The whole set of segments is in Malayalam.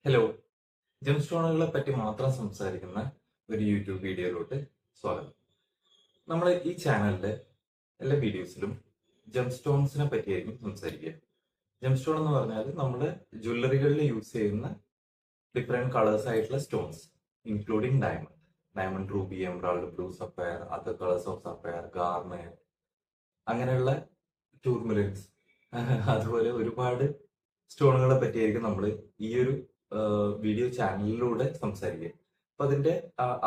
ഹലോ, ജെംസ്റ്റോണുകളെ പറ്റി മാത്രം സംസാരിക്കുന്ന ഒരു യൂട്യൂബ് വീഡിയോയിലോട്ട് സ്വാഗതം. നമ്മൾ ഈ ചാനലിലെ എല്ലാ വീഡിയോസിലും ജെംസ്റ്റോൺസിനെ പറ്റിയായിരിക്കും സംസാരിക്കുക. ജെംസ്റ്റോൺ എന്ന് പറഞ്ഞാൽ നമ്മൾ ജ്വല്ലറികളിൽ യൂസ് ചെയ്യുന്ന ഡിഫറെന്റ് കളേഴ്സ് ആയിട്ടുള്ള stones, including diamond, ruby, emerald, blue sapphire, other colours of sapphire, garnet, അങ്ങനെയുള്ള ടൂർമലിൻസ്, അതുപോലെ ഒരുപാട് സ്റ്റോണുകളെ പറ്റിയായിരിക്കും നമ്മൾ ഈ ഒരു വീഡിയോ ചാനലിലൂടെ സംസാരിക്കുക. അപ്പൊ അതിന്റെ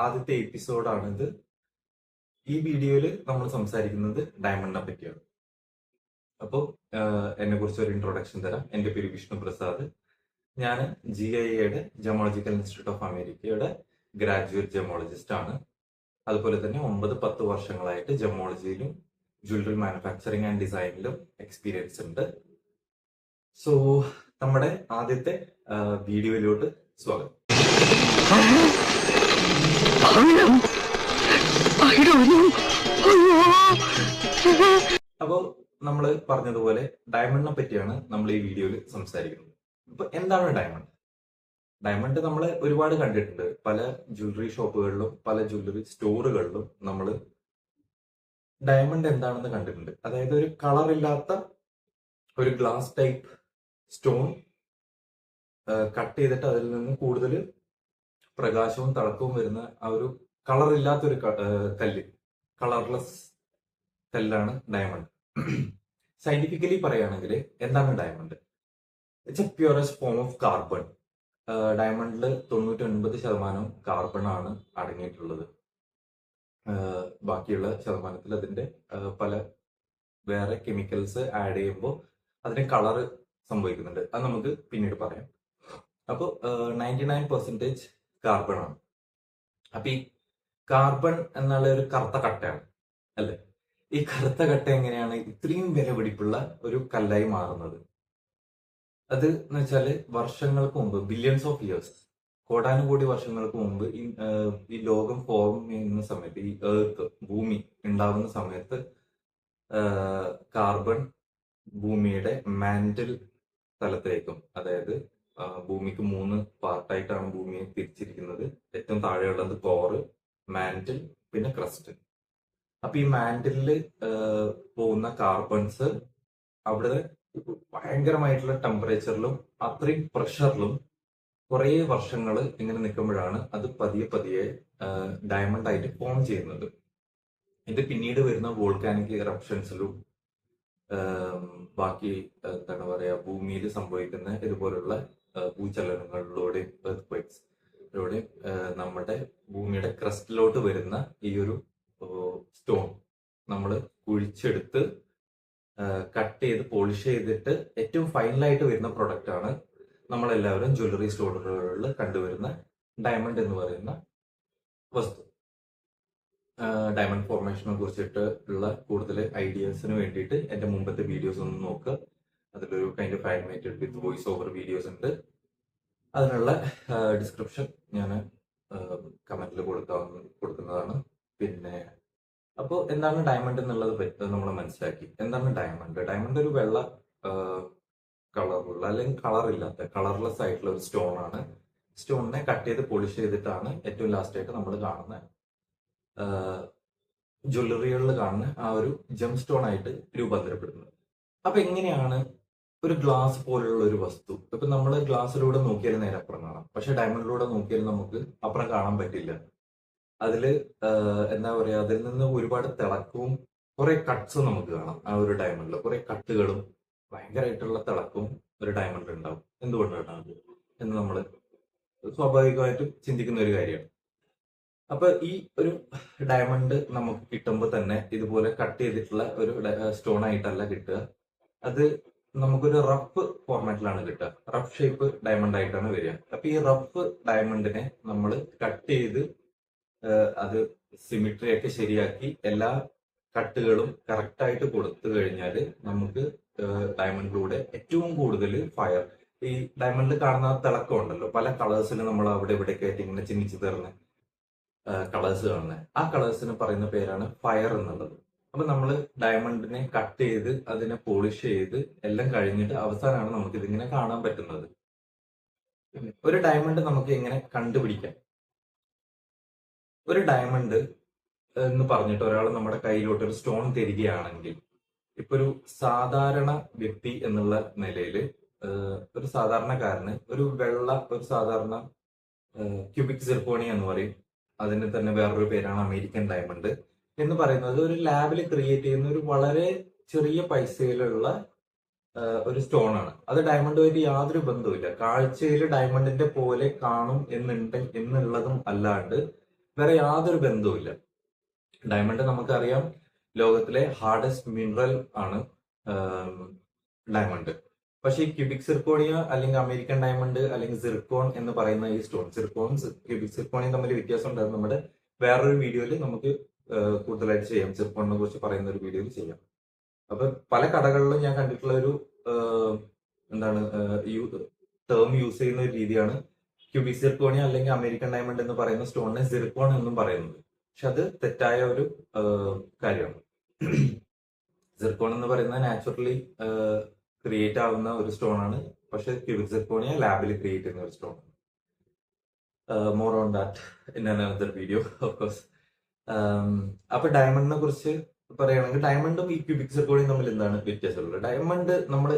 ആദ്യത്തെ എപ്പിസോഡാണിത്. ഈ വീഡിയോയിൽ നമ്മൾ സംസാരിക്കുന്നത് ഡയമണ്ടിനെ പറ്റിയാണ്. അപ്പോൾ എന്നെ കുറിച്ച് ഒരു ഇൻട്രൊഡക്ഷൻ തരാം. എന്റെ പേര് വിഷ്ണു പ്രസാദ്. ഞാൻ GIA ജമോളജിക്കൽ ഇൻസ്റ്റിറ്റ്യൂട്ട് ഓഫ് അമേരിക്കയുടെ ഗ്രാജുവേറ്റ് ജമോളജിസ്റ്റ് ആണ്. അതുപോലെ തന്നെ 9-10 വർഷങ്ങളായിട്ട് ജമോളജിയിലും ജ്വല്ലറി മാനുഫാക്ചറിങ് ആൻഡ് ഡിസൈനിലും എക്സ്പീരിയൻസ് ഉണ്ട്. സോ നമ്മുടെ ആദ്യത്തെ വീഡിയോയിലോട്ട് സ്വാഗതം. അപ്പോൾ നമ്മൾ പറഞ്ഞതുപോലെ ഡയമണ്ടിനെ പറ്റിയാണ് നമ്മൾ ഈ വീഡിയോയിൽ സംസാരിക്കുന്നത്. അപ്പൊ എന്താണ് ഡയമണ്ട്? ഡയമണ്ട് നമ്മൾ ഒരുപാട് കണ്ടിട്ടുണ്ട്. പല ജ്വല്ലറി ഷോപ്പുകളിലും പല ജ്വല്ലറി സ്റ്റോറുകളിലും നമ്മൾ ഡയമണ്ട് എന്താണെന്ന് കണ്ടിട്ടുണ്ട്. അതായത് ഒരു കളർ ഇല്ലാത്ത ഒരു ഗ്ലാസ് ടൈപ്പ് സ്റ്റോൺ കട്ട് ചെയ്തിട്ട് അതിൽ നിന്ന് കൂടുതൽ പ്രകാശവും തിളക്കവും വരുന്ന ആ ഒരു കളർ ഇല്ലാത്തൊരു കല്ല്, കളർലെസ് കല്ലാണ് ഡയമണ്ട്. സയന്റിഫിക്കലി പറയുകയാണെങ്കിൽ എന്താണ് diamond? It's a purest form of carbon. ഡയമണ്ടിൽ 99% കാർബൺ ആണ് അടങ്ങിയിട്ടുള്ളത്. ബാക്കിയുള്ള ശതമാനത്തിൽ അതിന്റെ പല വേറെ കെമിക്കൽസ് ആഡ് ചെയ്യുമ്പോൾ അതിന് കളർ സംഭവിക്കുന്നുണ്ട്. അത് നമുക്ക് പിന്നീട് പറയാം. അപ്പോൾ 99% കാർബൺ ആണ്. അപ്പൊ ഈ കാർബൺ എന്നുള്ള ഒരു കറുത്ത കട്ടയാണ് അല്ലെ? ഈ കറുത്ത കട്ട എങ്ങനെയാണ് ഇത്രയും വിലപിടിപ്പുള്ള ഒരു കല്ലായി മാറുന്നത്? അത് എന്ന് വെച്ചാല് വർഷങ്ങൾക്ക് മുമ്പ്, ബില്യൺസ് ഓഫ് ഇയേഴ്സ്, കോടാനുകോടി വർഷങ്ങൾക്ക് മുമ്പ് ഈ ലോകം ഫോം ചെയ്യുന്ന സമയത്ത്, ഈ എർത്ത്, ഭൂമി ഉണ്ടാവുന്ന സമയത്ത് കാർബൺ ഭൂമിയുടെ മാന്റിൽ തലത്തിലേക്കും, അതായത് ഭൂമിക്ക് 3 പാർട്ടായിട്ടാണ് ഭൂമിയെ തിരിച്ചിരിക്കുന്നത്. ഏറ്റവും താഴെയുള്ളത് കോറ്, മാന്റിൽ, പിന്നെ ക്രസ്റ്റ്. അപ്പൊ ഈ മാന്റിലില് പോകുന്ന കാർബൺസ് അവിടെ ഭയങ്കരമായിട്ടുള്ള ടെമ്പറേച്ചറിലും അത്രയും പ്രഷറിലും കുറെ വർഷങ്ങൾ ഇങ്ങനെ നിൽക്കുമ്പോഴാണ് അത് പതിയെ പതിയെ ഡയമണ്ട് ആയിട്ട് ഫോം ചെയ്യുന്നത്. ഇത് പിന്നീട് വരുന്ന വോൾക്കാനിക് ഇറപ്ഷൻസിലും ബാക്കി എന്താണ് പറയാ, ഭൂമിയിൽ സംഭവിക്കുന്ന ഇതുപോലുള്ള ഭൂചലനങ്ങളിലൂടെയും എർത്ത്ക്വേക്സിലൂടെയും നമ്മുടെ ഭൂമിയുടെ ക്രസ്റ്റിലോട്ട് വരുന്ന ഈ ഒരു സ്റ്റോൺ നമ്മൾ കുഴിച്ചെടുത്ത് കട്ട് ചെയ്ത് പോളിഷ് ചെയ്തിട്ട് ഏറ്റവും ഫൈനലായിട്ട് വരുന്ന പ്രൊഡക്റ്റ് ആണ് നമ്മളെല്ലാവരും ജ്വല്ലറി സ്റ്റോറുകളിൽ കണ്ടുവരുന്ന ഡയമണ്ട് എന്ന് പറയുന്ന വസ്തു. ഡയമണ്ട് ഫോർമേഷനെ കുറിച്ചിട്ട് ഉള്ള കൂടുതൽ ഐഡിയാസിന് വേണ്ടിയിട്ട് എന്റെ മുമ്പത്തെ വീഡിയോസ് ഒന്ന് നോക്കുക. അതിലൊരു kind of animated with voice over videos ഉണ്ട്. അതിനുള്ള ഡിസ്ക്രിപ്ഷൻ ഞാൻ കമന്റിൽ കൊടുക്കുന്നതാണ്. പിന്നെ അപ്പോൾ എന്താണ് ഡയമണ്ട് എന്നുള്ളത് നമ്മൾ മനസ്സിലാക്കി. എന്താണ് ഡയമണ്ട്? ഡയമണ്ട് ഒരു വെള്ള കളറുള്ള അല്ലെങ്കിൽ കളർ ഇല്ലാത്ത കളർലെസ് ആയിട്ടുള്ള ഒരു സ്റ്റോൺ ആണ്. സ്റ്റോണിനെ കട്ട് ചെയ്ത് പോളിഷ് ചെയ്തിട്ടാണ് ഏറ്റവും ലാസ്റ്റ് ആയിട്ട് നമ്മൾ കാണുന്ന ജ്വല്ലറികളിൽ കാണുന്ന ആ ഒരു ജെം സ്റ്റോൺ ആയിട്ട് രൂപാന്തരപ്പെടുന്നത്. അപ്പൊ എങ്ങനെയാണ് ഒരു ഗ്ലാസ് പോലുള്ള ഒരു വസ്തു, ഇപ്പൊ നമ്മൾ ഗ്ലാസ്സിലൂടെ നോക്കിയാൽ നേരെ അപ്പുറം കാണാം, പക്ഷെ ഡയമണ്ടിലൂടെ നോക്കിയാൽ നമുക്ക് അപ്പുറം കാണാൻ പറ്റില്ല. അതില് എന്താ പറയാ, അതിൽ നിന്ന് ഒരുപാട് തിളക്കവും കുറെ കട്ട്സും നമുക്ക് കാണാം. ആ ഒരു ഡയമണ്ടിൽ കുറെ കട്ടുകളും ഭയങ്കരമായിട്ടുള്ള തിളക്കവും ഒരു ഡയമണ്ട് ഉണ്ടാവും. എന്തുകൊണ്ടാണ് എന്ന് നമ്മൾ സ്വാഭാവികമായിട്ടും ചിന്തിക്കുന്ന ഒരു കാര്യമാണ്. അപ്പൊ ഈ ഒരു ഡയമണ്ട് നമുക്ക് കിട്ടുമ്പോൾ തന്നെ ഇതുപോലെ കട്ട് ചെയ്തിട്ടുള്ള ഒരു സ്റ്റോൺ ആയിട്ടല്ല കിട്ടുക. അത് നമുക്കൊരു റഫ് ഫോർമാറ്റിലാണ് കിട്ടുക. റഫ് ഷേപ്പ് ഡയമണ്ട് ആയിട്ടാണ് വരിക. അപ്പൊ ഈ റഫ് ഡയമണ്ടിനെ നമ്മൾ കട്ട് ചെയ്ത് അത് സിമിട്രി ഒക്കെ ശരിയാക്കി എല്ലാ കട്ടുകളും കറക്റ്റ് ആയിട്ട് കൊടുത്തു കഴിഞ്ഞാൽ നമുക്ക് ഡയമണ്ടിലൂടെ ഏറ്റവും കൂടുതൽ ഫയർ, ഈ ഡയമണ്ടിൽ കാണുന്ന തിളക്കം ഉണ്ടല്ലോ, പല കളേഴ്സിൽ നമ്മൾ അവിടെ ഇവിടെയൊക്കെ ആയിട്ട് ഇങ്ങനെ ചിഹ്നിച്ച് തരുന്ന കളേഴ്സ് കാണുന്നത്, ആ കളേഴ്സിന് പറയുന്ന പേരാണ് ഫയർ എന്നുള്ളത്. അപ്പൊ നമ്മൾ ഡയമണ്ടിനെ കട്ട് ചെയ്ത് അതിനെ പോളിഷ് ചെയ്ത് എല്ലാം കഴിഞ്ഞിട്ട് അവസാനമാണ് നമുക്ക് ഇതിങ്ങനെ കാണാൻ പറ്റുന്നത്. ഒരു ഡയമണ്ട് നമുക്ക് എങ്ങനെ കണ്ടുപിടിക്കാം? ഒരു ഡയമണ്ട് എന്ന് പറഞ്ഞിട്ട് ഒരാൾ നമ്മുടെ കയ്യിലോട്ട് ഒരു സ്റ്റോൺ തരികയാണെങ്കിൽ, ഇപ്പൊ ഒരു സാധാരണ വ്യക്തി എന്നുള്ള നിലയിൽ ഒരു സാധാരണക്കാരന് ഒരു സാധാരണ ക്യൂബിക് സിർക്കോണിയ എന്ന് പറയും. അതിന് തന്നെ വേറൊരു പേരാണ് അമേരിക്കൻ ഡയമണ്ട് എന്ന് പറയുന്നത്. ഒരു ലാബിൽ ക്രിയേറ്റ് ചെയ്യുന്ന ഒരു വളരെ ചെറിയ പൈസയിലുള്ള ഒരു സ്റ്റോൺ ആണ്. അത് ഡയമണ്ടുമായിട്ട് യാതൊരു ബന്ധവുമില്ല. കാഴ്ചയിൽ ഡയമണ്ടിന്റെ പോലെ കാണും എന്നുള്ളതും അല്ലാണ്ട് വേറെ യാതൊരു ബന്ധവുമില്ല. ഡയമണ്ട് നമുക്കറിയാം, ലോകത്തിലെ ഹാർഡസ്റ്റ് മിനറൽ ആണ് ഡയമണ്ട്. പക്ഷേ ഈ ക്യൂബിക് സിർക്കോണിയ അല്ലെങ്കിൽ അമേരിക്കൻ ഡയമണ്ട് അല്ലെങ്കിൽ സിർക്കോൺ എന്ന് പറയുന്ന ഈ സ്റ്റോൺ, ക്യൂബിക് സിർക്കോണിയും തമ്മിൽ വ്യത്യാസം ഉണ്ടാകും. നമ്മുടെ വേറൊരു വീഡിയോയിൽ നമുക്ക് കൂടുതലായിട്ട് ചെയ്യാം. സിർക്കോണിനെ കുറിച്ച് പറയുന്ന ഒരു വീഡിയോയിൽ ചെയ്യാം. അപ്പൊ പല കടകളിലും ഞാൻ കണ്ടിട്ടുള്ള ഒരു എന്താണ് ടേം യൂസ് ചെയ്യുന്ന ഒരു രീതിയാണ് ക്യൂബിക് സിർക്കോണിയ അല്ലെങ്കിൽ അമേരിക്കൻ ഡയമണ്ട് എന്ന് പറയുന്ന സ്റ്റോണിനെ സിർക്കോൺ എന്നും പറയുന്നത്. പക്ഷെ അത് തെറ്റായ ഒരു കാര്യമാണ്. സിർക്കോൺ എന്ന് പറയുന്നത് നാച്ചുറലി ക്രിയേറ്റ് ആവുന്ന ഒരു സ്റ്റോൺ ആണ്. പക്ഷെ ക്യൂബിക് സിർക്കോണിയ ലാബിൽ ക്രിയേറ്റ് ചെയ്യുന്ന ഒരു സ്റ്റോൺ ആണ്. More on that in another video of course. അപ്പൊ ഡയമണ്ടിനെ കുറിച്ച് പറയുകയാണെങ്കിൽ, ഡയമണ്ടും ഈ ക്യൂബിക് സിർക്കോണിയും തമ്മിൽ എന്താണ് വ്യത്യാസമുള്ളത്? ഡയമണ്ട് നമ്മൾ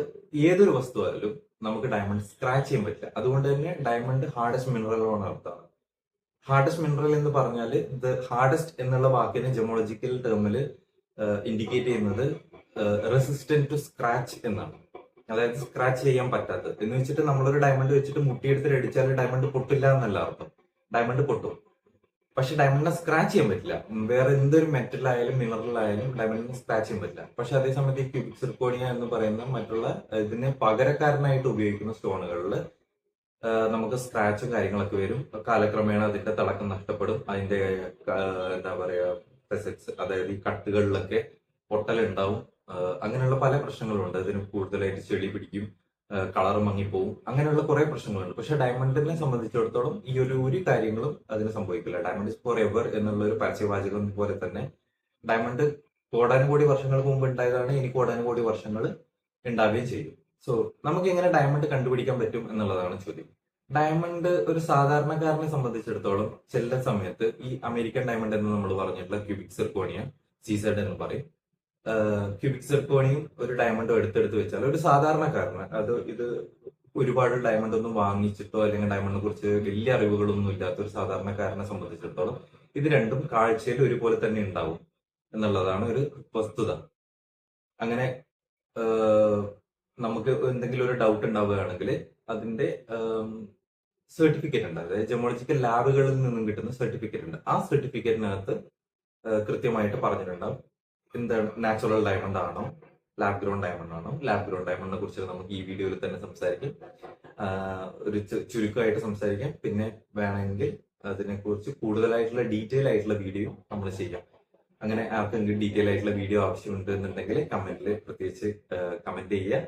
ഏതൊരു വസ്തു ആയാലും നമുക്ക് ഡയമണ്ട് സ്ക്രാച്ച് ചെയ്യാൻ പറ്റില്ല. അതുകൊണ്ട് തന്നെ ഡയമണ്ട് ഹാർഡസ്റ്റ് മിനറൽ ആണ് അർത്ഥമാണ്. ഹാർഡസ്റ്റ് മിനറൽ എന്ന് പറഞ്ഞാൽ ദ ഹാർഡസ്റ്റ് എന്നുള്ള വാക്കിന് ജെമോളജിക്കൽ ടേമിൽ ഇൻഡിക്കേറ്റ് ചെയ്യുന്നത് റെസിസ്റ്റന്റ് ടു സ്ക്രാച്ച് എന്നാണ്. അതായത് സ്ക്രാച്ച് ചെയ്യാൻ പറ്റാത്തത് എന്ന് വെച്ചിട്ട് നമ്മളൊരു ഡയമണ്ട് വെച്ചിട്ട് മുട്ടിയെടുത്ത് അടിച്ചാൽ ഡയമണ്ട് പൊട്ടില്ല എന്നല്ല അർത്ഥം. ഡയമണ്ട് പൊട്ടും, പക്ഷെ ഡയമണ്ടിനെ സ്ക്രാച്ച് ചെയ്യാൻ പറ്റില്ല. വേറെ എന്തൊരു മെറ്റൽ ആയാലും മിനറൽ ആയാലും ഡയമണ്ടിനെ സ്ക്രാച്ച് ചെയ്യാൻ പറ്റില്ല. പക്ഷെ അതേസമയത്ത് ഈ ക്യൂബിക് സിർക്കോണിയ എന്ന് പറയുന്ന മറ്റുള്ള ഇതിന് പകരക്കാരനായിട്ട് ഉപയോഗിക്കുന്ന സ്റ്റോണുകളിൽ നമുക്ക് സ്ക്രാച്ചും കാര്യങ്ങളൊക്കെ വരും. കാലക്രമേണ അതിന്റെ തിളക്കം നഷ്ടപ്പെടും. അതിന്റെ എന്താ പറയാ ഫെസറ്റ്സ്, അതായത് ഈ കട്ടുകളിലൊക്കെ പൊട്ടലുണ്ടാവും. അങ്ങനെയുള്ള പല പ്രശ്നങ്ങളുണ്ട്. അതിന് കൂടുതലായിട്ട് ചെളി പിടിക്കും, കളർ മങ്ങിപ്പോവും, അങ്ങനെയുള്ള കുറെ പ്രശ്നങ്ങളുണ്ട്. പക്ഷെ ഡയമണ്ടിനെ സംബന്ധിച്ചിടത്തോളം ഈ ഒരു കാര്യങ്ങളും അതിന് സംഭവിക്കില്ല. ഡയമണ്ട് ഇസ് ഫോർ എവർ എന്നുള്ള ഒരു പരസ്യവാചകം പോലെ തന്നെ ഡയമണ്ട് കോടാനുകോടി വർഷങ്ങൾക്ക് മുമ്പ് ഉണ്ടായതാണ്, ഇനി കോടാനുകോടി വർഷങ്ങൾ ഉണ്ടാവുകയും ചെയ്യും. സോ നമുക്ക് എങ്ങനെ ഡയമണ്ട് കണ്ടുപിടിക്കാൻ പറ്റും എന്നുള്ളതാണ് ചോദ്യം. ഡയമണ്ട് ഒരു സാധാരണക്കാരനെ സംബന്ധിച്ചിടത്തോളം ചില സമയത്ത് ഈ അമേരിക്കൻ ഡയമണ്ട് എന്ന് നമ്മൾ പറഞ്ഞിട്ടുള്ള ക്യൂബിക് സിർക്കോണിയ, സീസൈഡ് എന്ന് പറയും, ക്യൂബിക് സിർക്കോണിയും ഒരു ഡയമണ്ടും എടുത്തെടുത്ത് വെച്ചാൽ ഒരു സാധാരണക്കാരന് ഇത് ഒരുപാട് ഡയമണ്ട് ഒന്നും വാങ്ങിച്ചിട്ടോ അല്ലെങ്കിൽ ഡയമണ്ടിനെ കുറിച്ച് വലിയ അറിവുകളൊന്നും ഇല്ലാത്ത ഒരു സാധാരണക്കാരനെ സംബന്ധിച്ചിടത്തോളം ഇത് രണ്ടും കാഴ്ചയിൽ ഒരുപോലെ തന്നെ ഉണ്ടാവും എന്നുള്ളതാണ് ഒരു വസ്തുത. അങ്ങനെ നമുക്ക് എന്തെങ്കിലും ഒരു ഡൗട്ട് ഉണ്ടാവുകയാണെങ്കിൽ അതിന്റെ സർട്ടിഫിക്കറ്റ് ഉണ്ട്. അതായത് ജെമോളജിക്കൽ ലാബുകളിൽ നിന്നും കിട്ടുന്ന സർട്ടിഫിക്കറ്റ് ഉണ്ട്. ആ സർട്ടിഫിക്കറ്റിനകത്ത് കൃത്യമായിട്ട് പറഞ്ഞിട്ടുണ്ടാവും എന്താണ് നാച്ചുറൽ ഡയമണ്ട് ആണോ, ലാബ് ഗ്രോൺ ഡയമണ്ട് ആണോ. ലാബ് ഗ്രോൺ ഡയമണ്ടിനെ കുറിച്ച് നമുക്ക് ഈ വീഡിയോയിൽ തന്നെ സംസാരിക്കാം, ഒരു ചുരുക്കമായിട്ട് സംസാരിക്കാം. പിന്നെ വേണമെങ്കിൽ അതിനെക്കുറിച്ച് കൂടുതലായിട്ടുള്ള ഡീറ്റെയിൽ ആയിട്ടുള്ള വീഡിയോ നമ്മൾ ചെയ്യാം. അങ്ങനെ ആർക്കെങ്കിലും ഡീറ്റെയിൽ ആയിട്ടുള്ള വീഡിയോ ആവശ്യമുണ്ട് എന്നുണ്ടെങ്കിൽ കമന്റിൽ പ്രത്യേകിച്ച് കമന്റ് ചെയ്യുക.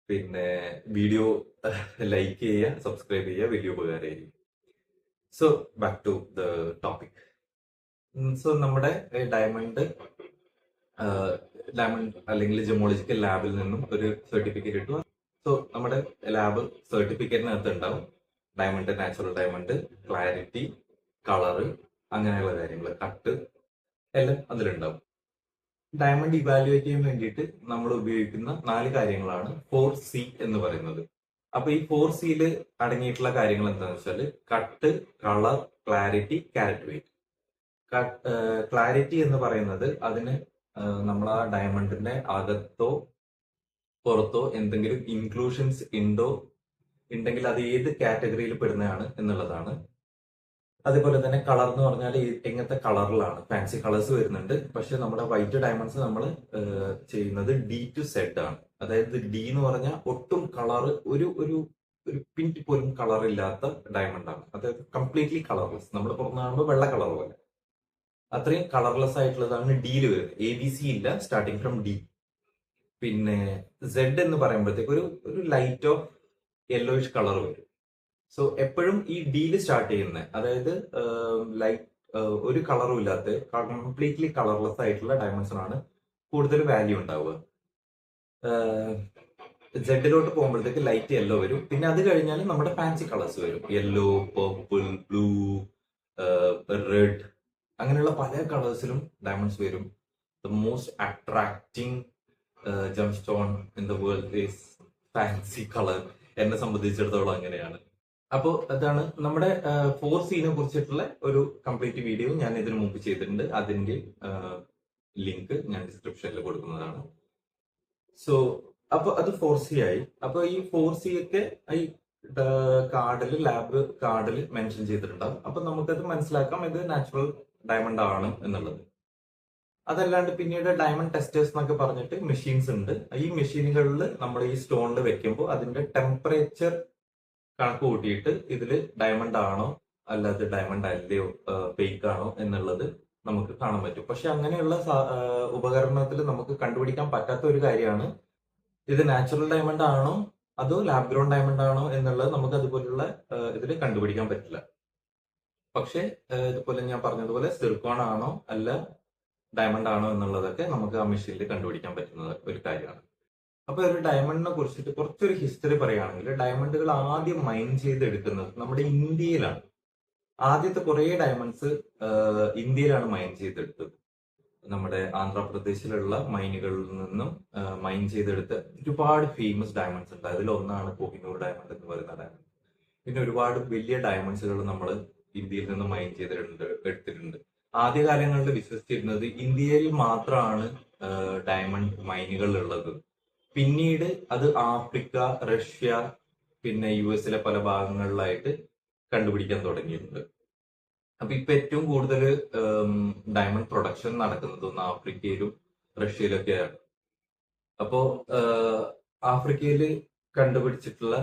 പിന്നെ വീഡിയോ ലൈക്ക് ചെയ്യുക, സബ്സ്ക്രൈബ് ചെയ്യുക, വലിയ ഉപകാരമായിരിക്കും. So back to the topic. So നമ്മുടെ ഡയമണ്ട് അല്ലെങ്കിൽ ജെമോളജിക്കൽ ലാബിൽ നിന്നും ഒരു സർട്ടിഫിക്കറ്റ് കിട്ടുക. സോ നമ്മുടെ ലാബ് സർട്ടിഫിക്കറ്റിനകത്ത് ഉണ്ടാവും diamond, natural diamond, clarity, colour, അങ്ങനെയുള്ള കാര്യങ്ങൾ, കട്ട് എല്ലാം അതിലുണ്ടാവും. ഡയമണ്ട് ഇവാലുവേറ്റ് ചെയ്യാൻ വേണ്ടിയിട്ട് നമ്മൾ ഉപയോഗിക്കുന്ന 4 കാര്യങ്ങളാണ് 4C എന്ന് പറയുന്നത്. അപ്പൊ ഈ 4Cയിൽ അടങ്ങിയിട്ടുള്ള കാര്യങ്ങൾ എന്താണെന്ന് വെച്ചാൽ cut, colour, clarity, carat weight. Clarity എന്ന് പറയുന്നത് അതിന് നമ്മൾ ആ ഡയമണ്ടിന്റെ അകത്തോ പുറത്തോ എന്തെങ്കിലും ഇൻക്ലൂഷൻസ് ഉണ്ടെങ്കിൽ അത് ഏത് കാറ്റഗറിയിൽ പെടുന്നതാണ് എന്നുള്ളതാണ്. അതേപോലെ തന്നെ കളർ എന്ന് പറഞ്ഞാൽ എങ്ങനത്തെ കളറിലാണ്. ഫാൻസി കളേഴ്സ് വരുന്നുണ്ട്, പക്ഷെ നമ്മുടെ വൈറ്റ് ഡയമണ്ട്സ് നമ്മൾ ചെയ്യുന്നത് D to Z ആണ്. അതായത് D എന്ന് പറഞ്ഞാൽ ഒട്ടും കളർ ഒരു ഒരു ഒരു പിൻറ്റ് പോലും കളർ ഇല്ലാത്ത ഡയമണ്ട് ആണ്. അതായത് കംപ്ലീറ്റ്ലി കളർലെസ്. നമ്മൾ പുറത്ത് കാണുമ്പോൾ വെള്ള കളർ പോലെ അത്രയും കളർലെസ് ആയിട്ടുള്ളതാണ് ഡിയിൽ വരുന്നത്. ABC ഇല്ല, സ്റ്റാർട്ടിങ് ഫ്രം D. പിന്നെ Z എന്ന് പറയുമ്പോഴത്തേക്ക് ഒരു ലൈറ്റ് ഓഫ് യെല്ലോയിഷ് കളർ വരും. സോ എപ്പോഴും ഈ ഡിയിൽ സ്റ്റാർട്ട് ചെയ്യുന്നത്, അതായത് ലൈറ്റ് ഒരു കളറും ഇല്ലാത്ത കംപ്ലീറ്റ്ലി കളർലെസ് ആയിട്ടുള്ള ഡയമണ്ട്സിനാണ് കൂടുതൽ വാല്യൂ ഉണ്ടാവുക. ജെഡിലോട്ട് പോകുമ്പോഴത്തേക്ക് ലൈറ്റ് യെല്ലോ വരും. പിന്നെ അത് കഴിഞ്ഞാൽ നമ്മുടെ ഫാൻസി കളേഴ്സ് വരും. യെല്ലോ, പർപ്പിൾ, ബ്ലൂ, റെഡ്, അങ്ങനെയുള്ള പല കളേഴ്സിലും ഡയമണ്ട്സ് വരും. ദ മോസ്റ്റ് അട്രാക്റ്റിംഗ് ജം stone in the world is fancy colour. എന്നെ സംബന്ധിച്ചിടത്തോളം അങ്ങനെയാണ്. അപ്പോൾ അതാണ് നമ്മുടെ 4Cനെ കുറിച്ചിട്ടുള്ള ഒരു കംപ്ലീറ്റ് വീഡിയോ ഞാൻ ഇതിനു മുമ്പ് ചെയ്തിട്ടുണ്ട്. അതിന്റെ ലിങ്ക് ഞാൻ ഡിസ്ക്രിപ്ഷനിൽ കൊടുക്കുന്നതാണ്. സോ അപ്പൊ അത് 4C ആയി. അപ്പൊ ഈ 4C ഒക്കെ ഈ ലാബ് കാർഡിൽ മെൻഷൻ ചെയ്തിട്ടുണ്ടാവും. അപ്പൊ നമുക്കത് മനസ്സിലാക്കാം ഇത് നാച്ചുറൽ ഡയമണ്ട് ആണ് എന്നുള്ളത്. അതല്ലാണ്ട് പിന്നീട് ഡയമണ്ട് ടെസ്റ്റേഴ്സ് എന്നൊക്കെ പറഞ്ഞിട്ട് മെഷീൻസ് ഉണ്ട്. ഈ മെഷീനുകളിൽ നമ്മൾ ഈ സ്റ്റോണിൽ വെക്കുമ്പോൾ അതിന്റെ ടെമ്പറേച്ചർ കണക്ക് കൂട്ടിയിട്ട് ഇതില് ഡയമണ്ട് ആണോ അല്ലാതെ ഡയമണ്ട് അല്ലയോ ഫേക്ക് ആണോ എന്നുള്ളത് നമുക്ക് കാണാൻ പറ്റും. പക്ഷെ അങ്ങനെയുള്ള ഉപകരണത്തിൽ നമുക്ക് കണ്ടുപിടിക്കാൻ പറ്റാത്ത ഒരു കാര്യമാണ് ഇത് നാച്ചുറൽ ഡയമണ്ട് ആണോ അതോ ലാബ് ഗ്രോൺ ഡയമണ്ട് ആണോ എന്നുള്ളത് നമുക്ക് അതുപോലുള്ള ഇതിൽ കണ്ടുപിടിക്കാൻ പറ്റില്ല. പക്ഷെ ഇതുപോലെ ഞാൻ പറഞ്ഞതുപോലെ സിർക്കോൺ ആണോ അല്ല ഡയമണ്ട് ആണോ എന്നുള്ളതൊക്കെ നമുക്ക് ആ മെഷീനിൽ കണ്ടുപിടിക്കാൻ പറ്റുന്ന ഒരു കാര്യമാണ്. അപ്പൊ ഒരു ഡയമണ്ടിനെ കുറിച്ചിട്ട് കുറച്ചൊരു ഹിസ്റ്ററി പറയുകയാണെങ്കിൽ ഡയമണ്ടുകൾ ആദ്യം മൈൻ ചെയ്തെടുക്കുന്നത് നമ്മുടെ ഇന്ത്യയിലാണ്. ആദ്യത്തെ കുറെ ഡയമണ്ട്സ് ഇന്ത്യയിലാണ് മൈൻ ചെയ്തെടുത്തത്. നമ്മുടെ ആന്ധ്രാപ്രദേശിലുള്ള മൈനുകളിൽ നിന്നും മൈൻ ചെയ്തെടുത്ത ഒരുപാട് ഫേമസ് ഡയമണ്ട്സ് ഉണ്ട്. അതിലൊന്നാണ് കോഹിനൂർ ഡയമണ്ട് എന്ന് പറയുന്ന ഡയമണ്ട്. പിന്നെ ഒരുപാട് വലിയ ഡയമണ്ട്സുകൾ നമ്മൾ ഇന്ത്യയിൽ നിന്ന് മൈൻ എടുത്തിട്ടുണ്ട്. ആദ്യകാലങ്ങളിൽ വിശ്വസിച്ചിരുന്നത് ഇന്ത്യയിൽ മാത്രമാണ് ഡയമണ്ട് മൈനുകൾ ഉള്ളത്. പിന്നീട് അത് ആഫ്രിക്ക, റഷ്യ, പിന്നെ US പല ഭാഗങ്ങളിലായിട്ട് കണ്ടുപിടിക്കാൻ തുടങ്ങിയിട്ടുണ്ട്. അപ്പൊ ഇപ്പൊ ഏറ്റവും കൂടുതൽ ഡയമണ്ട് പ്രൊഡക്ഷൻ നടക്കുന്നത് ഒന്ന് ആഫ്രിക്കയിലും റഷ്യയിലൊക്കെയാണ്. അപ്പോ ആഫ്രിക്കയിൽ കണ്ടുപിടിച്ചിട്ടുള്ള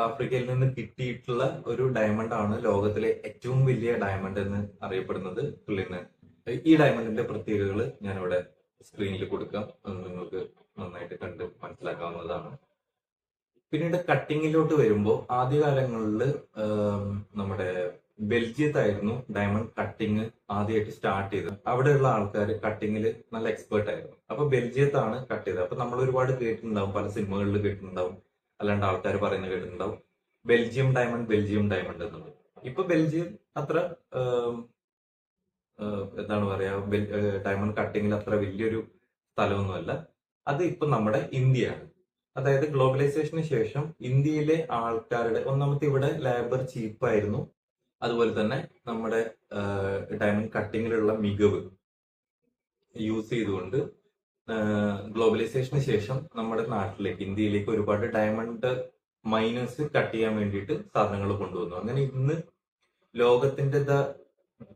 ആഫ്രിക്കയിൽ നിന്ന് കിട്ടിയിട്ടുള്ള ഒരു ഡയമണ്ട് ആണ് ലോകത്തിലെ ഏറ്റവും വലിയ ഡയമണ്ട് എന്ന് അറിയപ്പെടുന്നത്. ഈ ഡയമണ്ടിന്റെ പ്രത്യേകതകൾ ഞാനിവിടെ സ്ക്രീനിൽ കൊടുക്കാം, നിങ്ങൾക്ക് നന്നായിട്ട് കണ്ട് മനസ്സിലാക്കാവുന്നതാണ്. പിന്നീട് കട്ടിങ്ങിലോട്ട് വരുമ്പോൾ ആദ്യകാലങ്ങളിൽ നമ്മുടെ ബെൽജിയത്തായിരുന്നു ഡയമണ്ട് കട്ടിങ് ആദ്യമായിട്ട് സ്റ്റാർട്ട് ചെയ്തത്. അവിടെയുള്ള ആൾക്കാർ കട്ടിങ്ങിൽ നല്ല എക്സ്പേർട്ട് ആയിരുന്നു. അപ്പൊ ബെൽജിയത്താണ് കട്ട് ചെയ്തത്. അപ്പൊ നമ്മൾ ഒരുപാട് കേട്ടിട്ടുണ്ടാവും, പല സിനിമകളിൽ കേട്ടിട്ടുണ്ടാവും, അല്ലാണ്ട് ആൾക്കാർ പറയുന്നത് കേട്ടിട്ടുണ്ടാവും ബെൽജിയം ഡയമണ്ട് എന്നുള്ളത്. ഇപ്പൊ ബെൽജിയം അത്ര എന്താണ് പറയാ ഡയമണ്ട് കട്ടിങ്ങിൽ അത്ര വലിയൊരു സ്ഥലമൊന്നുമല്ല. അത് ഇപ്പൊ നമ്മുടെ ഇന്ത്യയാണ്. അതായത് ഗ്ലോബലൈസേഷന് ശേഷം ഇന്ത്യയിലെ ആൾക്കാരുടെ ഒന്നാമത്തെ ഇവിടെ ലേബർ ചീപ്പായിരുന്നു. അതുപോലെ തന്നെ നമ്മുടെ ഡയമണ്ട് കട്ടിങ്ങിലുള്ള മികവ് യൂസ് ചെയ്തുകൊണ്ട് ഗ്ലോബലൈസേഷന് ശേഷം നമ്മുടെ നാട്ടിലേക്ക് ഇന്ത്യയിലേക്ക് ഒരുപാട് ഡയമണ്ട് മൈനേഴ്സ് കട്ട് ചെയ്യാൻ വേണ്ടിയിട്ട് സാധനങ്ങൾ കൊണ്ടുവന്നു. അങ്ങനെ ഇന്ന് ലോകത്തിന്റെ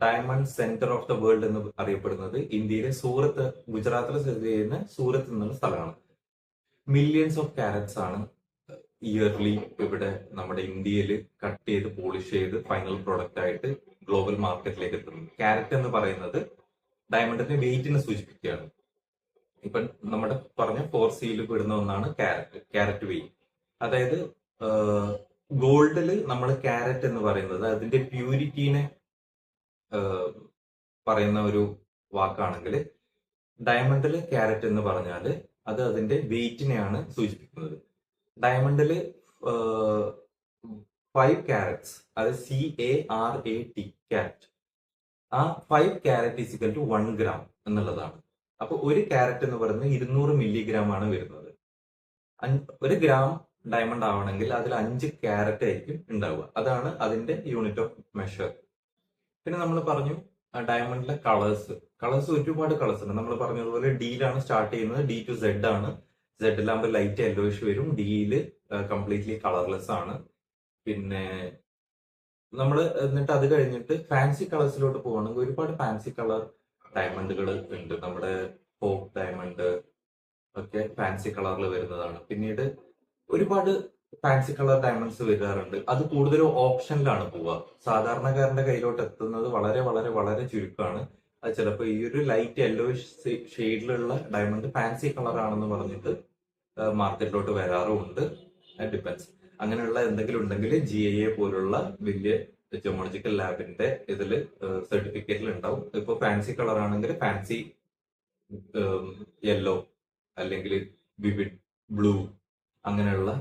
diamond centre of the world എന്ന് അറിയപ്പെടുന്നത് ഇന്ത്യയിലെ സൂറത്ത്, ഗുജറാത്തിൽ സ്ഥിതി ചെയ്യുന്ന സൂറത്ത് എന്നുള്ള സ്ഥലമാണ്. മില്യൺസ് ഓഫ് ക്യാരറ്റ്സ് ആണ് ഇയർലി ഇവിടെ നമ്മുടെ ഇന്ത്യയിൽ കട്ട് ചെയ്ത് പോളിഷ് ചെയ്ത് ഫൈനൽ പ്രോഡക്റ്റ് ആയിട്ട് ഗ്ലോബൽ മാർക്കറ്റിലേക്ക് എത്തുന്നത്. ക്യാരറ്റ് എന്ന് പറയുന്നത് ഡയമണ്ടിന്റെ വെയിറ്റിനെ സൂചിപ്പിക്കുകയാണ്. ഇപ്പൊ നമ്മുടെ പറഞ്ഞ 4Cയിൽ പെടുന്ന ഒന്നാണ് ക്യാരറ്റ് വെയിറ്റ്. അതായത് ഗോൾഡില് നമ്മൾ ക്യാരറ്റ് എന്ന് പറയുന്നത് അതിന്റെ പ്യൂരിറ്റീനെ പറയുന്ന ഒരു വാക്കാണെങ്കിൽ ഡയമണ്ടില് ക്യാരറ്റ് എന്ന് പറഞ്ഞാൽ അത് അതിന്റെ വെയിറ്റിനെയാണ് സൂചിപ്പിക്കുന്നത്. ഡയമണ്ടില് 5 ക്യാരറ്റ്സ്, അത് CARAT ക്യാരറ്റ്, ആ 5 ക്യാരറ്റ് ഈസിക്കൽ ടു 1 ഗ്രാം എന്നുള്ളതാണ്. അപ്പൊ ഒരു ക്യാരറ്റ് എന്ന് പറയുന്നത് 200 മില്ലിഗ്രാം ആണ് വരുന്നത്. 1 ഗ്രാം ഡയമണ്ട് ആവണമെങ്കിൽ അതിൽ 5 ക്യാരറ്റ് ആയിരിക്കും ഉണ്ടാവുക. അതാണ് അതിന്റെ യൂണിറ്റ് ഓഫ് മെഷർ. പിന്നെ നമ്മൾ പറഞ്ഞു ഡയമണ്ടിലെ കളേഴ്സ് ഒരുപാട് കളേഴ്സ് ഉണ്ട്. നമ്മൾ പറഞ്ഞതുപോലെ ഡിയിലാണ് സ്റ്റാർട്ട് ചെയ്യുന്നത്. D to Z ആണ്. Z-ലാകുമ്പോൾ ലൈറ്റ് യെല്ലോയിഷ് വരും. ഡിയില് കംപ്ലീറ്റ്ലി കളർലെസ് ആണ്. പിന്നെ നമ്മൾ എന്നിട്ട് അത് കഴിഞ്ഞിട്ട് ഫാൻസി കളേഴ്സിലോട്ട് പോകണമെങ്കിൽ ഒരുപാട് ഫാൻസി കളർ ഡയമണ്ടുകൾ ഉണ്ട്. നമ്മുടെ പോപ്പ് ഡയമണ്ട് ഒക്കെ ഫാൻസി കളറിൽ വരുന്നതാണ്. പിന്നീട് ഒരുപാട് ഫാൻസി കളർ ഡയമണ്ട്സ് വരാറുണ്ട്. അത് കൂടുതലും ഓപ്ഷനിലാണ് പോവുക. സാധാരണക്കാരന്റെ കയ്യിലോട്ട് എത്തുന്നത് വളരെ വളരെ വളരെ ചുരുക്കമാണ്. അത് ചിലപ്പോൾ ഈ ഒരു ലൈറ്റ് യെല്ലോയിഷ് ഷെയ്ഡിലുള്ള ഡയമണ്ട് ഫാൻസി കളർ ആണെന്ന് പറഞ്ഞിട്ട് മാർക്കറ്റിലോട്ട് വരാറുമുണ്ട്. ഡിപ്പെൻസ്. അങ്ങനെയുള്ള എന്തെങ്കിലും ഉണ്ടെങ്കിൽ GIA പോലുള്ള വലിയ ജോമോളജിക്കൽ ലാബിന്റെ ഇതില് സർട്ടിഫിക്കറ്റിൽ ഉണ്ടാവും. ഇപ്പൊ ഫാൻസി കളർ ആണെങ്കിൽ ഫാൻസി യെല്ലോ അല്ലെങ്കിൽ വിവിഡ് ബ്ലൂ അങ്ങനെയുള്ള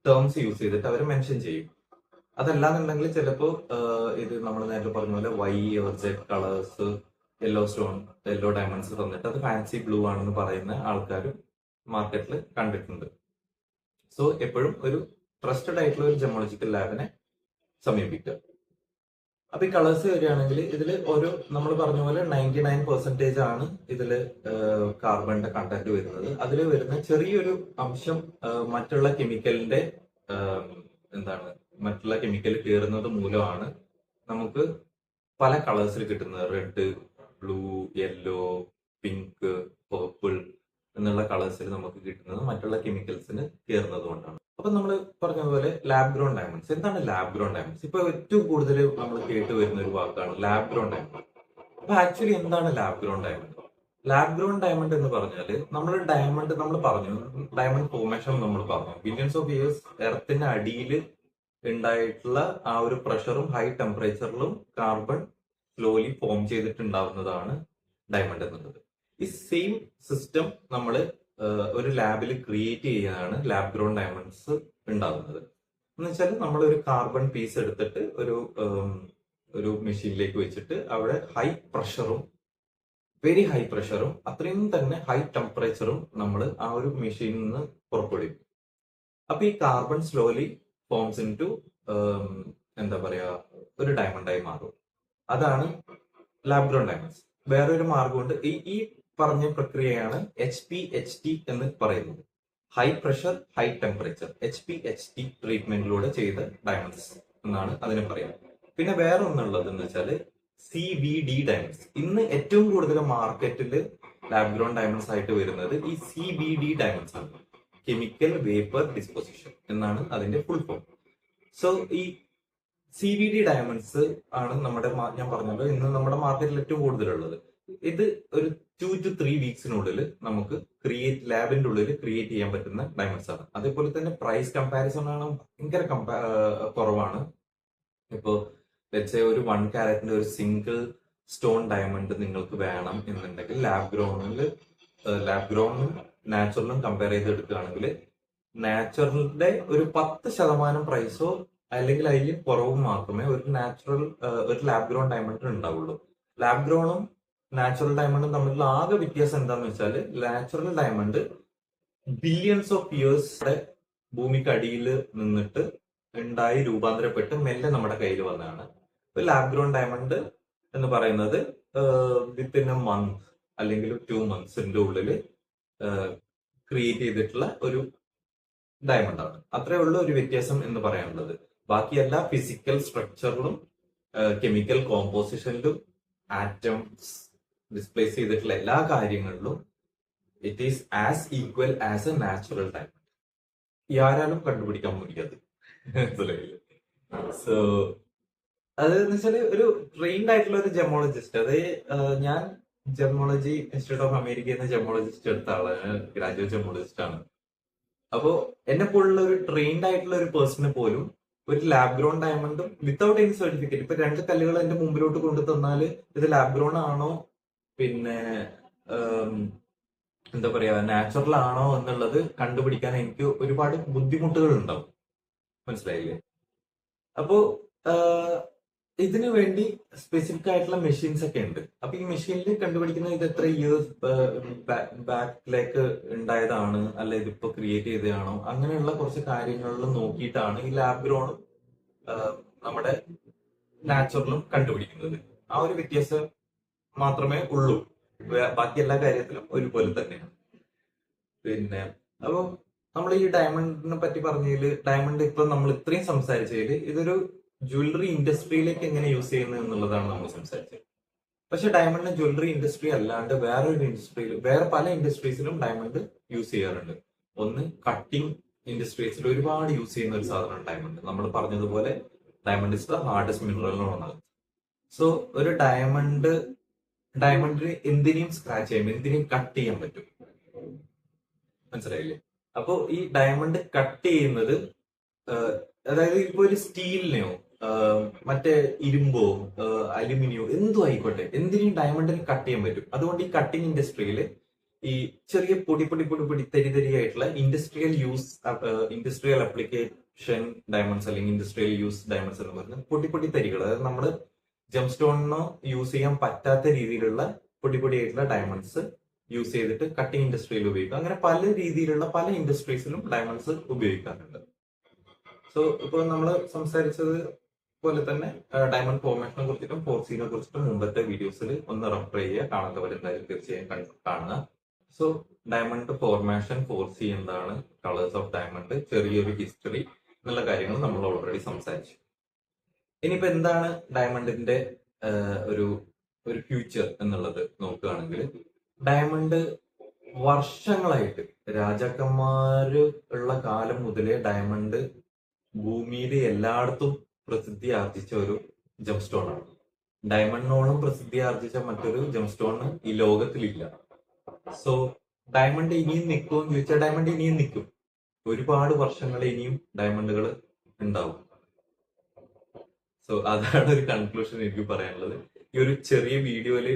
ടേംസ് യൂസ് ചെയ്തിട്ട് അവർ മെൻഷൻ ചെയ്യും. അതല്ലാന്നുണ്ടെങ്കിൽ ചിലപ്പോൾ ഇത് നമ്മൾ നേരത്തെ പറഞ്ഞ പോലെ Y or Z colours, yellow stone, yellow diamonds തന്നിട്ട് അത് ഫാൻസി ബ്ലൂ ആണെന്ന് പറയുന്ന ആൾക്കാരും മാർക്കറ്റിൽ കണ്ടിട്ടുണ്ട്. സോ എപ്പോഴും ഒരു ട്രസ്റ്റഡ് ആയിട്ടുള്ള ഒരു ജെമോളജിക്കൽ ലാബിനെ സമീപിക്കുക. അപ്പൊ ഈ കളേഴ്സ് വരികയാണെങ്കിൽ ഇതിൽ ഓരോ നമ്മൾ പറഞ്ഞ പോലെ 99% ആണ് ഇതിൽ കാർബണിന്റെ കണ്ടന്റ് വരുന്നത്. അതിൽ വരുന്ന ചെറിയൊരു അംശം മറ്റുള്ള കെമിക്കലിന്റെ മറ്റുള്ള കെമിക്കൽ കയറുന്നത് മൂലമാണ് നമുക്ക് പല കളേഴ്സിൽ കിട്ടുന്നത്. Red, blue, yellow, pink, purple എന്നുള്ള കളേഴ്സിൽ നമുക്ക് കിട്ടുന്നത് മറ്റുള്ള കെമിക്കൽസിന് കയറുന്നത് കൊണ്ടാണ്. അപ്പൊ നമ്മൾ പറഞ്ഞതുപോലെ ലാബ് ഗ്രോൺ ഡയമണ്ട്സ്. എന്താണ് ലാബ് ഗ്രോൺ ഡയമണ്ട്സ്? ഇപ്പൊ ഏറ്റവും കൂടുതൽ നമ്മൾ കേട്ട് വരുന്ന ഒരു വാക്കാണ് ലാബ് ഗ്രോൺ ഡയമണ്ട്. അപ്പൊ ആക്ച്വലി എന്താണ് lab grown diamond? Lab grown diamond എന്ന് പറഞ്ഞാല് നമ്മൾ പറഞ്ഞു ഡയമണ്ട് ഫോർമേഷൻ നമ്മൾ പറഞ്ഞു ബില്യൺസ് ഓഫ് ഇയേഴ്സ് എർത്തിന്റെ അടിയിൽ ഉണ്ടായിട്ടുള്ള ആ ഒരു പ്രഷറും ഹൈ ടെമ്പറേച്ചറിലും കാർബൺ സ്ലോലി ഫോം ചെയ്തിട്ടുണ്ടാവുന്നതാണ് ഡയമണ്ട് എന്നുള്ളത്. ഈ സെയിം സിസ്റ്റം നമ്മൾ ഒരു ലാബിൽ ക്രിയേറ്റ് ചെയ്യുന്നതാണ് ലാബ് ഗ്രോൺ ഡയമണ്ട്സ് ഉണ്ടാകുന്നത്. എന്ന് വെച്ചാൽ നമ്മൾ ഒരു കാർബൺ പീസ് എടുത്തിട്ട് ഒരു മെഷീനിലേക്ക് വെച്ചിട്ട് അവിടെ ഹൈ പ്രഷറും വെരി ഹൈ പ്രഷറും അത്രയും തന്നെ ഹൈ ടെമ്പറേച്ചറും നമ്മൾ ആ ഒരു മെഷീനിൽ നിന്ന് പുറപ്പെടുവിക്കും. അപ്പൊ ഈ carbon slowly forms into ഒരു ഡയമണ്ടായി മാറും. അതാണ് ലാബ് ഗ്രോൺ ഡയമണ്ട്സ്. വേറൊരു മാർഗമുണ്ട്. ഈ പറഞ്ഞ പ്രക്രിയയാണ് HPHT എന്ന് പറയുന്നത്. High pressure high temperature HPHT ട്രീറ്റ്മെന്റിലൂടെ ചെയ്ത ഡയമണ്ട്സ് എന്നാണ് അതിനെ പറയുന്നത്. പിന്നെ വേറെ ഒന്നുള്ളത് എന്ന് വെച്ചാല് CVD ഡയമണ്ട്സ്. ഇന്ന് ഏറ്റവും കൂടുതൽ മാർക്കറ്റിൽ ലാബ് ഗ്രോൺ ഡയമണ്ട്സ് ആയിട്ട് വരുന്നത് ഈ CVD ഡയമണ്ട്സ് ആണ്. കെമിക്കൽ വേപ്പർ ഡിസ്പോസിഷൻ എന്നാണ് അതിന്റെ ഫുൾ ഫോം. സോ ഈ CVD ഡയമണ്ട്സ് ആണ് ഞാൻ പറഞ്ഞല്ലോ ഇന്ന് നമ്മുടെ മാർക്കറ്റിൽ ഏറ്റവും കൂടുതലുള്ളത്. ഇത് ഒരു 2 to 3 വീക്സിനുള്ളിൽ നമുക്ക് ലാബിന്റെ ഉള്ളിൽ ക്രിയേറ്റ് ചെയ്യാൻ പറ്റുന്ന ഡയമണ്ട്സ് ആണ്. അതേപോലെ തന്നെ പ്രൈസ് കമ്പാരിസൺ ആണ് ഭയങ്കര കുറവാണ്. ഇപ്പോ ഒരു 1 കാരറ്റിന്റെ ഒരു സിംഗിൾ സ്റ്റോൺ ഡയമണ്ട് നിങ്ങൾക്ക് വേണം എന്നുണ്ടെങ്കിൽ ലാബ് ഗ്രോണും നാച്ചുറലും കമ്പയർ ചെയ്ത് എടുക്കുകയാണെങ്കിൽ നാച്ചുറലിന്റെ ഒരു 10% പ്രൈസോ അല്ലെങ്കിൽ അതിൽ കുറവും മാത്രമേ ഒരു ലാബ് ഗ്രോൺ ഡയമണ്ട് ഉണ്ടാവുള്ളൂ. ലാബ് ഗ്രോണും നാച്ചുറൽ ഡയമണ്ടും തമ്മിലുള്ള ആകെ വ്യത്യാസം എന്താന്ന് വെച്ചാൽ natural diamond billions of years ഭൂമിക്കടിയിൽ നിന്നിട്ട് ഉണ്ടായി രൂപാന്തരപ്പെട്ട് മെല്ലെ നമ്മുടെ കയ്യിൽ വന്നതാണ്. ഇപ്പൊ ലാബ് ഗ്രോൺ ഡയമണ്ട് എന്ന് പറയുന്നത് വിത്തിൻ എ മന്ത് അല്ലെങ്കിൽ 2 monthsന്റെ ഉള്ളിൽ ക്രിയേറ്റ് ചെയ്തിട്ടുള്ള ഒരു ഡയമണ്ട് ആണ്. അത്രേ ഉള്ളൂ ഒരു വ്യത്യാസം എന്ന് പറയാനുള്ളത്. ബാക്കി എല്ലാ ഫിസിക്കൽ സ്ട്രക്ചറിലും കെമിക്കൽ കോമ്പോസിഷനിലും ആറ്റംസ് ഡിസ്പ്ലേസ് ചെയ്തിട്ടുള്ള എല്ലാ കാര്യങ്ങളിലും it is as equal as A natural diamond. ആരാലും കണ്ടുപിടിക്കാൻ മുടിയത്. സോ അത് എന്ന് വെച്ചാല് ഒരു ട്രെയിൻഡ് ആയിട്ടുള്ള ഒരു ജെമോളജിസ്റ്റ്, ഞാൻ ജെമോളജി ഇൻസ്റ്റിറ്റ്യൂട്ട് ഓഫ് അമേരിക്കയിൽ നിന്ന് ജെമോളജിസ്റ്റ് എടുത്ത ആളാണ്, ഗ്രാജുവേറ്റ് ജെമോളജിസ്റ്റ് ആണ്. അപ്പോ എന്നെ പോലുള്ള ഒരു ട്രെയിൻഡ് ആയിട്ടുള്ള ഒരു പേഴ്സണ് പോലും ഒരു ലാബ് ഗ്രോൺ ഡയമണ്ടും വിത്തൗട്ട് എനി സർട്ടിഫിക്കറ്റ്, ഇപ്പൊ 2 കല്ലുകൾ എന്റെ മുമ്പിലോട്ട് കൊണ്ടു തന്നാല് ഇത് ലാബ് ഗ്രോൺ ആണോ പിന്നെ നാച്ചുറൽ ആണോ എന്നുള്ളത് കണ്ടുപിടിക്കാൻ എനിക്ക് ഒരുപാട് ബുദ്ധിമുട്ടുകൾ ഉണ്ടാവും. മനസ്സിലായില്ലേ? അപ്പോ ഇതിനു വേണ്ടി സ്പെസിഫിക് ആയിട്ടുള്ള മെഷീൻസ് ഒക്കെ ഉണ്ട്. അപ്പൊ ഈ മെഷീനിൽ കണ്ടുപിടിക്കുന്ന ഇത് എത്ര ഇയേഴ്സ് ബാക്കിലേക്ക് ഉണ്ടായതാണ്, അല്ല ഇതിപ്പോ ക്രിയേറ്റ് ചെയ്തതാണോ, അങ്ങനെയുള്ള കുറച്ച് കാര്യങ്ങളിൽ നോക്കിയിട്ടാണ് ഈ ലാബ് ഗ്രോണും നമ്മുടെ നാച്ചുറലും കണ്ടുപിടിക്കുന്നത്. ആ ഒരു വ്യത്യാസം മാത്രമേ ഉള്ളൂ. ബാക്കി എല്ലാ കാര്യത്തിലും ഒരുപോലെ തന്നെയാണ്. പിന്നെ അപ്പൊ നമ്മൾ ഈ ഡയമണ്ടിനെ പറ്റി പറഞ്ഞതിൽ, ഡയമണ്ട് ഇപ്പൊ നമ്മൾ ഇത്രയും സംസാരിച്ചതിൽ ഇതൊരു ജ്വല്ലറി ഇൻഡസ്ട്രിയിലേക്ക് എങ്ങനെ യൂസ് ചെയ്യുന്നത് എന്നുള്ളതാണ് നമ്മൾ സംസാരിച്ചത്. പക്ഷെ ഡയമണ്ടിന് ജ്വല്ലറി ഇൻഡസ്ട്രി അല്ലാണ്ട് വേറെ പല ഇൻഡസ്ട്രീസിലും ഡയമണ്ട് യൂസ് ചെയ്യാറുണ്ട്. ഒന്ന് കട്ടിംഗ് ഇൻഡസ്ട്രീസിൽ ഒരുപാട് യൂസ് ചെയ്യുന്ന ഒരു സാധനമാണ് ഡയമണ്ട്. നമ്മൾ പറഞ്ഞതുപോലെ diamond is the hardest mineral എന്നാണ്. സോ ഒരു ഡയമണ്ടിന് എന്തിനേയും സ്ക്രാച്ച് ചെയ്യാൻ, എന്തിനേയും കട്ട് ചെയ്യാൻ പറ്റും. മനസ്സിലായില്ലേ? അപ്പോ ഈ ഡയമണ്ട് കട്ട് ചെയ്യുന്നത്, അതായത് ഇപ്പൊ ഒരു സ്റ്റീലിനെയോ മറ്റേ ഇരുമ്പോ അലുമിനിയോ എന്തോ ആയിക്കോട്ടെ, എന്തിനേയും ഡയമണ്ടിന് കട്ട് ചെയ്യാൻ പറ്റും. അതുകൊണ്ട് ഈ കട്ടിംഗ് ഇൻഡസ്ട്രിയിൽ ഈ ചെറിയ പൊടി പൊടി പൊടി പൊടി തരി തരിയായിട്ടുള്ള ഇൻഡസ്ട്രിയൽ അപ്ലിക്കേഷൻ ഡയമണ്ട്സ് അല്ലെങ്കിൽ ഇൻഡസ്ട്രിയൽ യൂസ് ഡയമണ്ട്സ് എന്ന് പറയുന്നത് പൊടി പൊടി തരികൾ. അതായത് നമ്മൾ ജം സ്റ്റോണിന് യൂസ് ചെയ്യാൻ പറ്റാത്ത രീതിയിലുള്ള പൊടി പൊടിയായിട്ടുള്ള ഡയമണ്ട്സ് യൂസ് ചെയ്തിട്ട് കട്ടിംഗ് ഇൻഡസ്ട്രിയിൽ ഉപയോഗിക്കും. അങ്ങനെ പല രീതിയിലുള്ള പല ഇൻഡസ്ട്രീസിലും ഡയമണ്ട്സ് ഉപയോഗിക്കാറുണ്ട്. സോ ഇപ്പോൾ നമ്മൾ സംസാരിച്ചത് പോലെ തന്നെ ഡയമണ്ട് ഫോർമേഷനെ കുറിച്ചിട്ടും ഫോർസീനെ കുറിച്ചിട്ടും മുമ്പത്തെ വീഡിയോസിൽ ഒന്ന് റെഫർ ചെയ്യുക. കാണാത്തവരെന്തായാലും തീർച്ചയായും കാണുക. സോ ഡയമണ്ട് ഫോർമേഷൻ, ഫോർസി എന്താണ്, കളേഴ്സ് ഓഫ് ഡയമണ്ട്, ചെറിയൊരു ഹിസ്റ്ററി എന്നുള്ള കാര്യങ്ങൾ നമ്മൾ ഓൾറെഡി സംസാരിച്ചു. ഇനിയിപ്പോ എന്താണ് ഡയമണ്ടിന്റെ ഒരു ഒരു ഫ്യൂച്ചർ എന്നുള്ളത് നോക്കുകയാണെങ്കിൽ, ഡയമണ്ട് വർഷങ്ങളായിട്ട് രാജാക്കന്മാര് ഉള്ള കാലം മുതലേ ഡയമണ്ട് ഭൂമിയിൽ എല്ലായിടത്തും പ്രസിദ്ധി ആർജിച്ച ഒരു ജം സ്റ്റോൺ ആണ്. ഡയമണ്ടിനോളം പ്രസിദ്ധി ആർജിച്ച മറ്റൊരു ജം സ്റ്റോൺ ഈ ലോകത്തിലില്ല. സോ ഡയമണ്ട് ഇനിയും നിൽക്കുമെന്ന് ചോദിച്ചാൽ ഡയമണ്ട് ഇനിയും നിൽക്കും. ഒരുപാട് വർഷങ്ങൾ ഇനിയും ഡയമണ്ടുകൾ ഉണ്ടാവും. സോ അതാണ് ഒരു കൺക്ലൂഷൻ എനിക്ക് പറയാനുള്ളത്. ഈ ഒരു ചെറിയ വീഡിയോയില്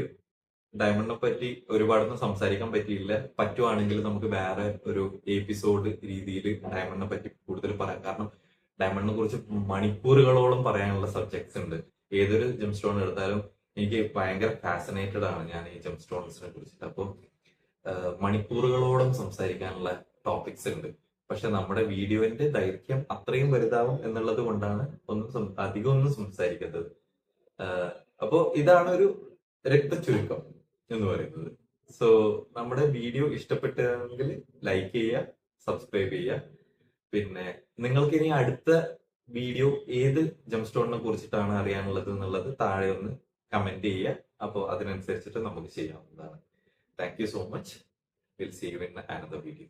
ഡയമണ്ടിനെ പറ്റി ഒരുപാടൊന്നും സംസാരിക്കാൻ പറ്റിയില്ല. പറ്റുവാണെങ്കിൽ നമുക്ക് വേറെ ഒരു എപ്പിസോഡ് രീതിയിൽ ഡയമണ്ടിനെ പറ്റി കൂടുതൽ പറയാം. കാരണം ഡയമണ്ടിനെ കുറിച്ച് മണിക്കൂറുകളോളം പറയാനുള്ള സബ്ജക്ട്സ് ഉണ്ട്. ഏതൊരു ജം സ്റ്റോൺ എടുത്താലും എനിക്ക് ഭയങ്കര ഫാസിനേറ്റഡ് ആണ് ഞാൻ ഈ ജം സ്റ്റോൺസിനെ കുറിച്ചിട്ട്. അപ്പോൾ മണിക്കൂറുകളോളം സംസാരിക്കാനുള്ള ടോപ്പിക്സ് ഉണ്ട്. പക്ഷെ നമ്മുടെ വീഡിയോന്റെ ദൈർഘ്യം അത്രയും വലുതാവും എന്നുള്ളത് കൊണ്ടാണ് അധികം ഒന്നും സംസാരിക്കുന്നത്. അപ്പോ ഇതാണ് ഒരു രക്തചുരുക്കം എന്ന് പറയുന്നത്. സോ നമ്മുടെ വീഡിയോ ഇഷ്ടപ്പെട്ടെങ്കിൽ ലൈക്ക് ചെയ്യുക, സബ്സ്ക്രൈബ് ചെയ്യുക. പിന്നെ നിങ്ങൾക്ക് ഇനി അടുത്ത വീഡിയോ ഏത് ജം സ്റ്റോണിനെ കുറിച്ചിട്ടാണ് അറിയാനുള്ളത് എന്നുള്ളത് താഴെ ഒന്ന് കമന്റ് ചെയ്യുക. അപ്പോൾ അതിനനുസരിച്ചിട്ട് നമുക്ക് ചെയ്യാവുന്നതാണ്. Thank you so much. Will see you in another video.